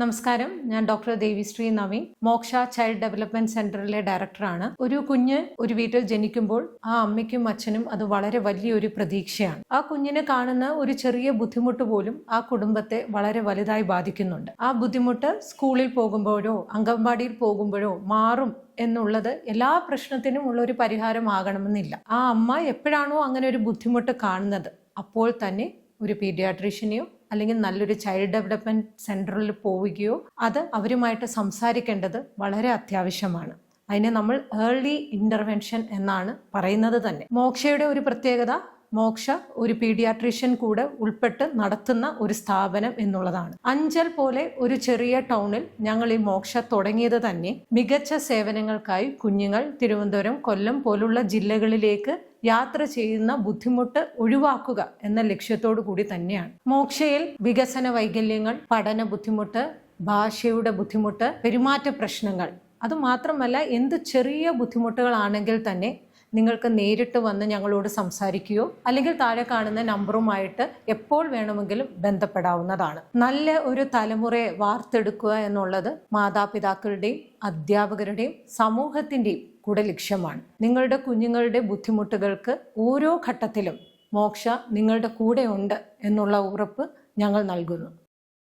നമസ്കാരം, ഞാൻ doctor Devishree Naveen, Moksha child development സെന്ററിലെ ഡയറക്ടറാണ്. ഒരു കുഞ്ഞ് ഒരു വീട്ടിൽ ജനിക്കുമ്പോൾ ആ അമ്മയ്ക്കും അച്ഛനും അത് വളരെ വലിയൊരു പ്രതീക്ഷയാണ്. ആ കുഞ്ഞിനെ കാണുന്ന ഒരു ചെറിയ ബുദ്ധിമുട്ട് പോലും ആ കുടുംബത്തെ വളരെ വലുതായി ബാധിക്കുന്നുണ്ട്. ആ ബുദ്ധിമുട്ട് സ്കൂളിൽ പോകുമ്പോഴോ അംഗൻവാടിയിൽ പോകുമ്പോഴോ മാറും എന്നുള്ളത് എല്ലാ പ്രശ്നത്തിനും ഉള്ള ഒരു പരിഹാരമാകണമെന്നില്ല. ആ അമ്മ എപ്പോഴാണോ അങ്ങനെ ഒരു ബുദ്ധിമുട്ട് കാണുന്നത് അപ്പോൾ തന്നെ ഒരു പീഡിയാട്രീഷ്യനെയോ അല്ലെങ്കിൽ നല്ലൊരു ചൈൽഡ് ഡെവലപ്മെന്റ് സെന്ററിൽ പോവുകയോ അത് അവരുമായിട്ട് സംസാരിക്കേണ്ടത് വളരെ അത്യാവശ്യമാണ്. അതിനെ നമ്മൾ ഏർലി ഇന്റർവെൻഷൻ എന്നാണ് പറയുന്നത് തന്നെ. മോക്ഷയുടെ ഒരു പ്രത്യേകത, മോക്ഷ ഒരു പീഡിയാട്രീഷ്യൻ കൂടെ ഉൾപ്പെട്ട് നടത്തുന്ന ഒരു സ്ഥാപനം എന്നുള്ളതാണ്. അഞ്ചൽ പോലെ ഒരു ചെറിയ ടൗണിൽ ഞങ്ങൾ ഈ മോക്ഷ തുടങ്ങിയത് തന്നെ മികച്ച സേവനങ്ങൾക്കായി കുഞ്ഞുങ്ങൾ തിരുവനന്തപുരം, കൊല്ലം പോലുള്ള ജില്ലകളിലേക്ക് യാത്ര ചെയ്യുന്ന ബുദ്ധിമുട്ട് ഒഴിവാക്കുക എന്ന ലക്ഷ്യത്തോടു കൂടി തന്നെയാണ്. മോക്ഷയിൽ വികസന വൈകല്യങ്ങൾ, പഠന ബുദ്ധിമുട്ട്, ഭാഷയുടെ ബുദ്ധിമുട്ട്, പെരുമാറ്റ പ്രശ്നങ്ങൾ, അതുമാത്രമല്ല എന്ത് ചെറിയ ബുദ്ധിമുട്ടുകളാണെങ്കിൽ തന്നെ നിങ്ങൾക്ക് നേരിട്ട് വന്ന് ഞങ്ങളോട് സംസാരിക്കുകയോ അല്ലെങ്കിൽ താഴെ കാണുന്ന നമ്പറുമായിട്ട് എപ്പോൾ വേണമെങ്കിലും ബന്ധപ്പെടാവുന്നതാണ്. നല്ല ഒരു തലമുറയെ വാർത്തെടുക്കുക എന്നുള്ളത് മാതാപിതാക്കളുടെയും അധ്യാപകരുടെയും സമൂഹത്തിൻ്റെയും കൂടെ ലക്ഷ്യമാണ്. നിങ്ങളുടെ കുഞ്ഞുങ്ങളുടെ ബുദ്ധിമുട്ടുകൾക്ക് ഓരോ ഘട്ടത്തിലും മോക്ഷ നിങ്ങളുടെ കൂടെ ഉണ്ട് എന്നുള്ള ഉറപ്പ് ഞങ്ങൾ നൽകുന്നു.